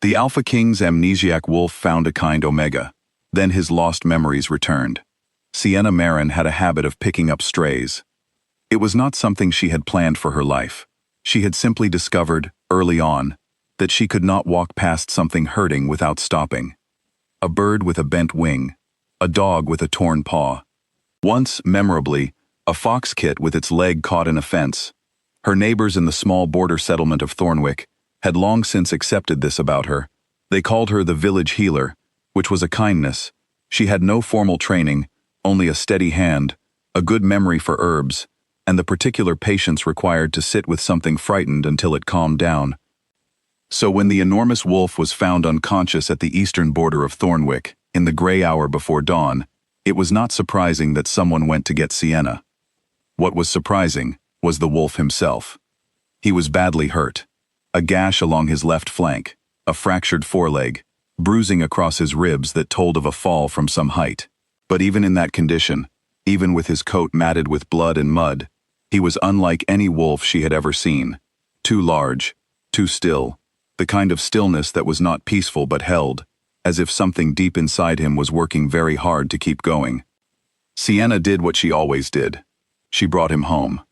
The Alpha King's amnesiac wolf found a kind omega. Then his lost memories returned. Sienna Maren had a habit of picking up strays. It was not something she had planned for her life. She had simply discovered, early on, that she could not walk past something hurting without stopping. A bird with a bent wing, a dog with a torn paw. Once, memorably, a fox kit with its leg caught in a fence. Her neighbors in the small border settlement of Thornwick had long since accepted this about her. They called her the village healer, which was a kindness. She had no formal training, only a steady hand, a good memory for herbs, and the particular patience required to sit with something frightened until it calmed down. So when the enormous wolf was found unconscious at the eastern border of Thornwick, in the gray hour before dawn, it was not surprising that someone went to get Sienna. What was surprising was the wolf himself. He was badly hurt. A gash along his left flank, a fractured foreleg, bruising across his ribs that told of a fall from some height. But even in that condition, even with his coat matted with blood and mud, he was unlike any wolf she had ever seen. Too large, too still, the kind of stillness that was not peaceful but held, as if something deep inside him was working very hard to keep going. Sienna did what she always did. She brought him home.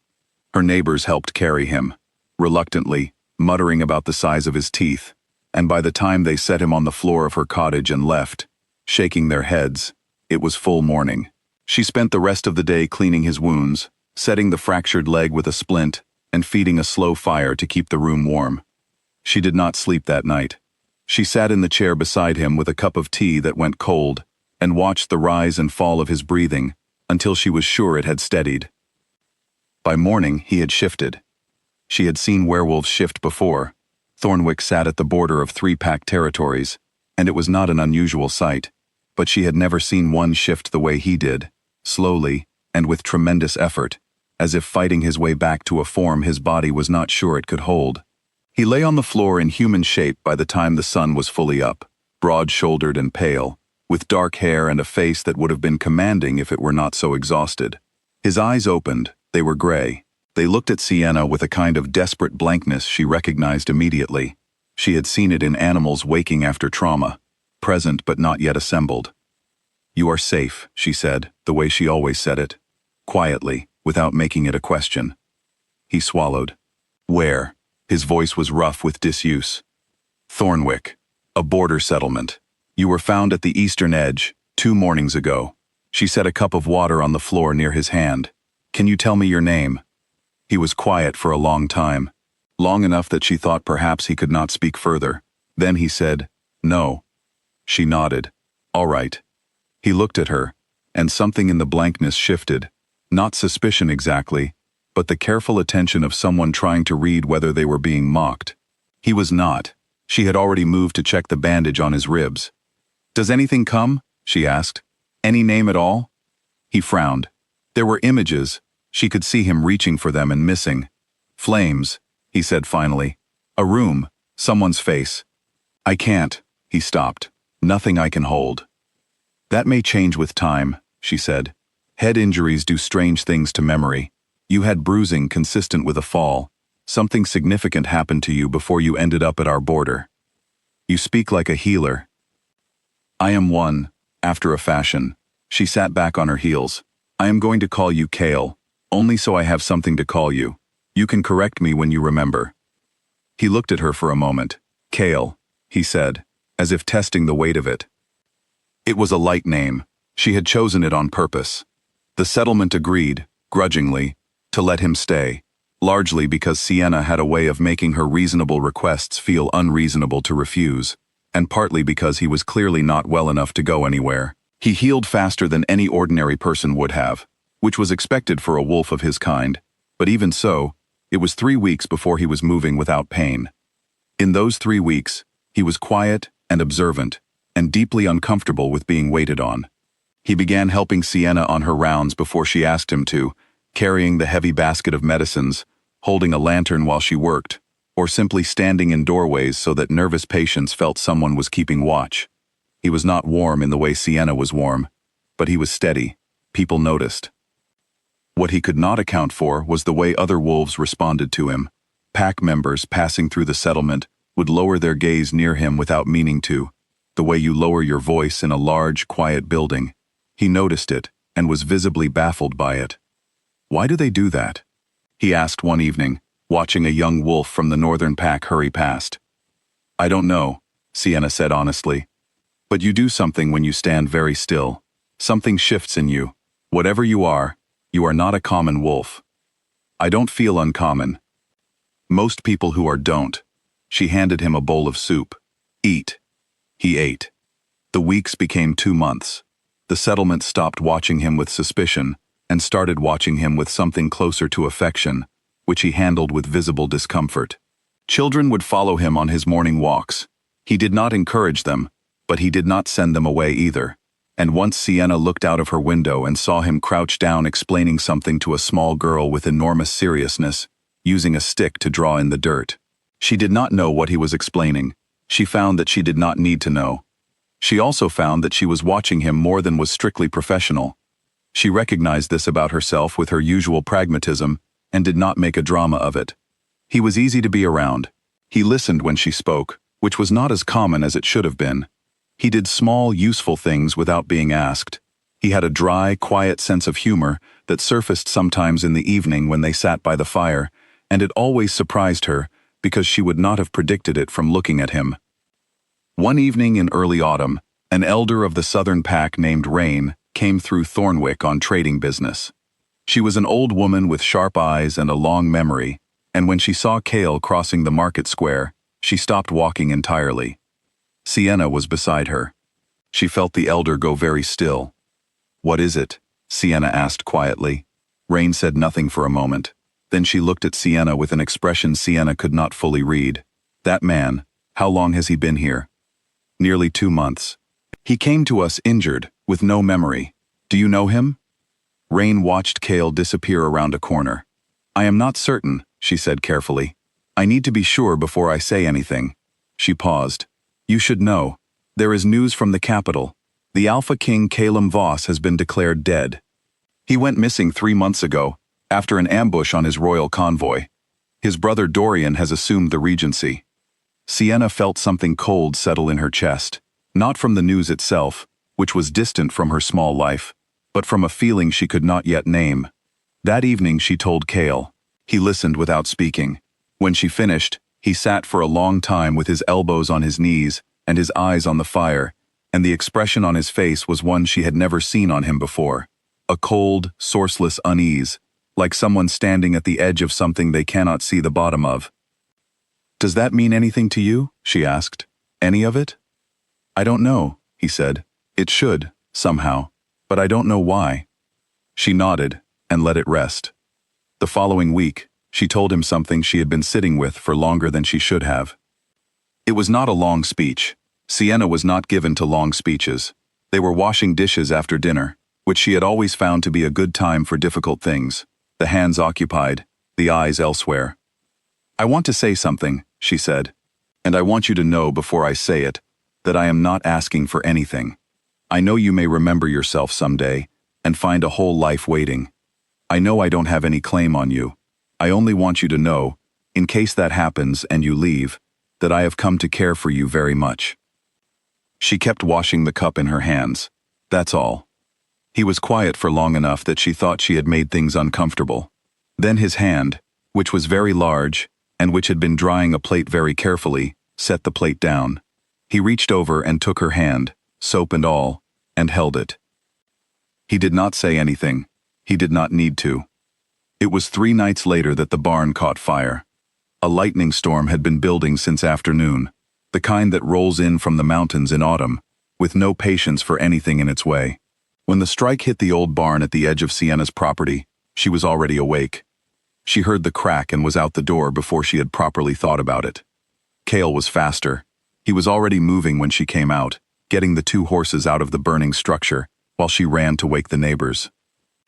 Her neighbors helped carry him, reluctantly, muttering about the size of his teeth, and by the time they set him on the floor of her cottage and left, shaking their heads, it was full morning. She spent the rest of the day cleaning his wounds, setting the fractured leg with a splint, and feeding a slow fire to keep the room warm. She did not sleep that night. She sat in the chair beside him with a cup of tea that went cold, and watched the rise and fall of his breathing until she was sure it had steadied. By morning, he had shifted. She had seen werewolves shift before. Thornwick sat at the border of 3-pack territories, and it was not an unusual sight, but she had never seen one shift the way he did, slowly and with tremendous effort, as if fighting his way back to a form his body was not sure it could hold. He lay on the floor in human shape by the time the sun was fully up, broad-shouldered and pale, with dark hair and a face that would have been commanding if it were not so exhausted. His eyes opened. They were gray. They looked at Sienna with a kind of desperate blankness she recognized immediately. She had seen it in animals waking after trauma, present but not yet assembled. "You are safe," she said, the way she always said it, quietly, without making it a question. He swallowed. "Where?" His voice was rough with disuse. "Thornwick, a border settlement. You were found at the eastern edge, 2 mornings ago." She set a cup of water on the floor near his hand. "Can you tell me your name?" He was quiet for a long time, long enough that she thought perhaps he could not speak further. Then he said, "No." She nodded. "All right." He looked at her, and something in the blankness shifted. Not suspicion exactly, but the careful attention of someone trying to read whether they were being mocked. He was not. She had already moved to check the bandage on his ribs. "Does anything come?" she asked. "Any name at all?" He frowned. There were images. She could see him reaching for them and missing. "Flames," he said finally. "A room, someone's face." "I can't," he stopped. "Nothing I can hold." "That may change with time," she said. "Head injuries do strange things to memory. You had bruising consistent with a fall. Something significant happened to you before you ended up at our border. You speak like a healer." "I am one, after a fashion." She sat back on her heels. "I am going to call you Cael, only so I have something to call you. You can correct me when you remember." He looked at her for a moment. "Cael," he said, as if testing the weight of it. It was a light name. She had chosen it on purpose. The settlement agreed, grudgingly, to let him stay, largely because Sienna had a way of making her reasonable requests feel unreasonable to refuse, and partly because he was clearly not well enough to go anywhere. He healed faster than any ordinary person would have, which was expected for a wolf of his kind, but even so, it was 3 weeks before he was moving without pain. In those 3 weeks, he was quiet and observant, and deeply uncomfortable with being waited on. He began helping Sienna on her rounds before she asked him to, carrying the heavy basket of medicines, holding a lantern while she worked, or simply standing in doorways so that nervous patients felt someone was keeping watch. He was not warm in the way Sienna was warm, but he was steady. People noticed. What he could not account for was the way other wolves responded to him. Pack members passing through the settlement, would lower their gaze near him without meaning to, the way you lower your voice in a large, quiet building. He noticed it and was visibly baffled by it. Why do they do that? He asked one evening, watching a young wolf from the northern pack hurry past. I don't know, Sienna said honestly. But you do something when you stand very still. Something shifts in you. Whatever you are not a common wolf. I don't feel uncommon. Most people who are don't. She handed him a bowl of soup. Eat. He ate. The weeks became 2 months. The settlement stopped watching him with suspicion and started watching him with something closer to affection, which he handled with visible discomfort. Children would follow him on his morning walks. He did not encourage them, but he did not send them away either. And once Sienna looked out of her window and saw him crouch down explaining something to a small girl with enormous seriousness, using a stick to draw in the dirt. She did not know what he was explaining. She found that she did not need to know. She also found that she was watching him more than was strictly professional. She recognized this about herself with her usual pragmatism and did not make a drama of it. He was easy to be around. He listened when she spoke, which was not as common as it should have been. He did small, useful things without being asked. He had a dry, quiet sense of humor that surfaced sometimes in the evening when they sat by the fire, and it always surprised her because she would not have predicted it from looking at him. One evening in early autumn, an elder of the southern pack named Rain came through Thornwick on trading business. She was an old woman with sharp eyes and a long memory, and when she saw Cael crossing the market square, she stopped walking entirely. Sienna was beside her. She felt the elder go very still. What is it? Sienna asked quietly. Rain said nothing for a moment. Then she looked at Sienna with an expression Sienna could not fully read. That man, how long has he been here? Nearly 2 months. He came to us injured, with no memory. Do you know him? Rain watched Cael disappear around a corner. I am not certain, she said carefully. I need to be sure before I say anything. She paused. You should know. There is news from the capital. The Alpha King Caelum Voss has been declared dead. He went missing 3 months ago, after an ambush on his royal convoy. His brother Dorian has assumed the regency. Sienna felt something cold settle in her chest, not from the news itself, which was distant from her small life, but from a feeling she could not yet name. That evening she told Cael. He listened without speaking. When she finished, he sat for a long time with his elbows on his knees and his eyes on the fire, and the expression on his face was one she had never seen on him before. A cold, sourceless unease, like someone standing at the edge of something they cannot see the bottom of. Does that mean anything to you? She asked. Any of it? I don't know, he said. It should, somehow, but I don't know why. She nodded and let it rest. The following week, she told him something she had been sitting with for longer than she should have. It was not a long speech. Sienna was not given to long speeches. They were washing dishes after dinner, which she had always found to be a good time for difficult things, the hands occupied, the eyes elsewhere. I want to say something, she said, and I want you to know before I say it, that I am not asking for anything. I know you may remember yourself someday, and find a whole life waiting. I know I don't have any claim on you. I only want you to know, in case that happens and you leave, that I have come to care for you very much. She kept washing the cup in her hands. That's all. He was quiet for long enough that she thought she had made things uncomfortable. Then his hand, which was very large, and which had been drying a plate very carefully, set the plate down. He reached over and took her hand, soap and all, and held it. He did not say anything. He did not need to. It was 3 nights later that the barn caught fire. A lightning storm had been building since afternoon, the kind that rolls in from the mountains in autumn, with no patience for anything in its way. When the strike hit the old barn at the edge of Sienna's property, she was already awake. She heard the crack and was out the door before she had properly thought about it. Cael was faster. He was already moving when she came out, getting the 2 horses out of the burning structure, while she ran to wake the neighbors.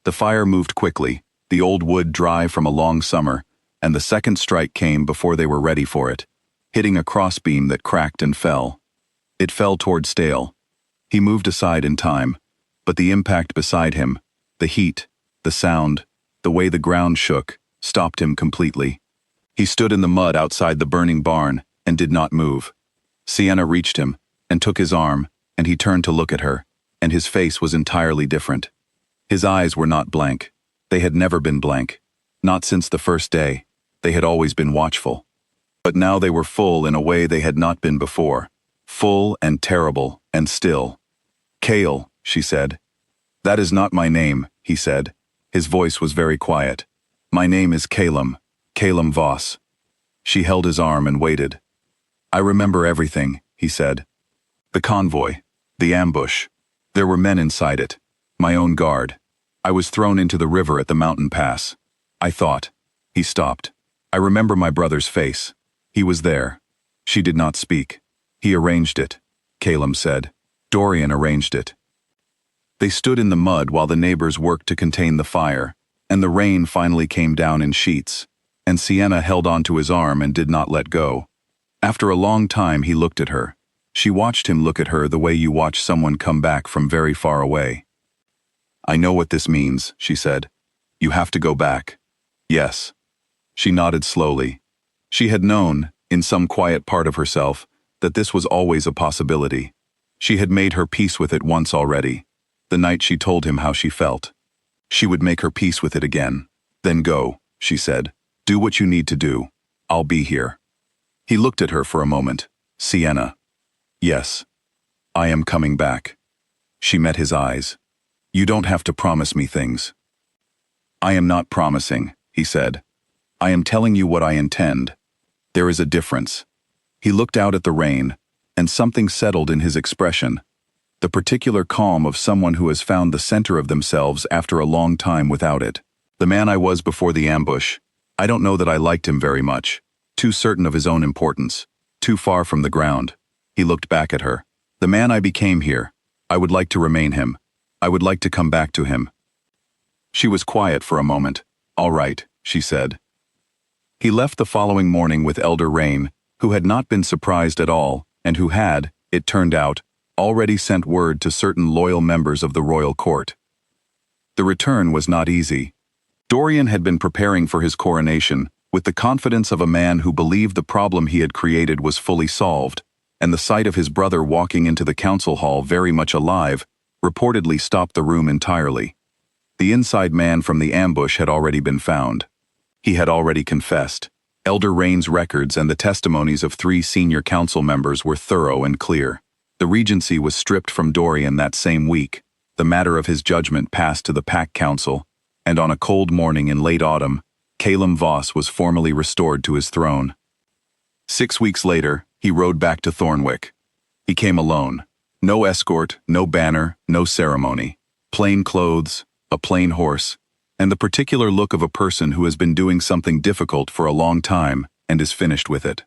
The fire moved quickly, the old wood dry from a long summer, and the second strike came before they were ready for it, hitting a crossbeam that cracked and fell. It fell toward Stale. He moved aside in time, but the impact beside him, the heat, the sound, the way the ground shook, stopped him completely. He stood in the mud outside the burning barn and did not move. Sienna reached him and took his arm, and he turned to look at her, and his face was entirely different. His eyes were not blank. They had never been blank. Not since the first day. They had always been watchful. But now they were full in a way they had not been before. Full and terrible and still. "Cael," she said. "That is not my name," he said. His voice was very quiet. "My name is Caelum Voss." She held his arm and waited. "I remember everything," he said. "The convoy. The ambush. There were men inside it. My own guard. I was thrown into the river at the mountain pass. I thought." He stopped. "I remember my brother's face. He was there." She did not speak. "He arranged it," Caelum said. "Dorian arranged it." They stood in the mud while the neighbors worked to contain the fire, and the rain finally came down in sheets, and Sienna held onto his arm and did not let go. After a long time he looked at her. She watched him look at her the way you watch someone come back from very far away. "I know what this means," she said. "You have to go back." "Yes." She nodded slowly. She had known, in some quiet part of herself, that this was always a possibility. She had made her peace with it once already, the night she told him how she felt. She would make her peace with it again. "Then go," she said. "Do what you need to do. I'll be here." He looked at her for a moment. "Sienna." "Yes. I am coming back." She met his eyes. "You don't have to promise me things." "I am not promising," he said. "I am telling you what I intend. There is a difference." He looked out at the rain, and something settled in his expression. The particular calm of someone who has found the center of themselves after a long time without it. "The man I was before the ambush, I don't know that I liked him very much. Too certain of his own importance. Too far from the ground." He looked back at her. "The man I became here, I would like to remain him. I would like to come back to him." She was quiet for a moment. "All right," she said. He left the following morning with Elder Rain, who had not been surprised at all, and who had, it turned out, already sent word to certain loyal members of the royal court. The return was not easy. Dorian had been preparing for his coronation with the confidence of a man who believed the problem he had created was fully solved, and the sight of his brother walking into the council hall very much alive reportedly stopped the room entirely. The inside man from the ambush had already been found. He had already confessed. Elder Rain's records and the testimonies of 3 senior council members were thorough and clear. The regency was stripped from Dorian that same week. The matter of his judgment passed to the Pack Council, and on a cold morning in late autumn, Caelum Voss was formally restored to his throne. 6 weeks later, he rode back to Thornwick. He came alone. No escort, no banner, no ceremony. Plain clothes, a plain horse, and the particular look of a person who has been doing something difficult for a long time and is finished with it.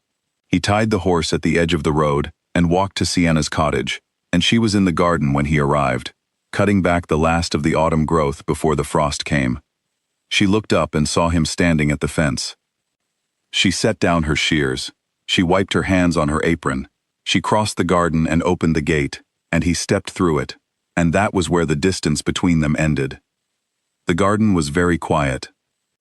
He tied the horse at the edge of the road and walked to Sienna's cottage, and she was in the garden when he arrived, cutting back the last of the autumn growth before the frost came. She looked up and saw him standing at the fence. She set down her shears. She wiped her hands on her apron. She crossed the garden and opened the gate, and he stepped through it, and that was where the distance between them ended. The garden was very quiet.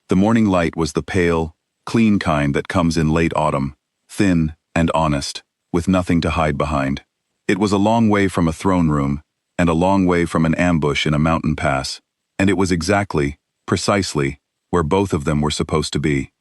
The morning light was the pale, clean kind that comes in late autumn, thin and honest, with nothing to hide behind. It was a long way from a throne room, and a long way from an ambush in a mountain pass, and it was exactly, precisely, where both of them were supposed to be.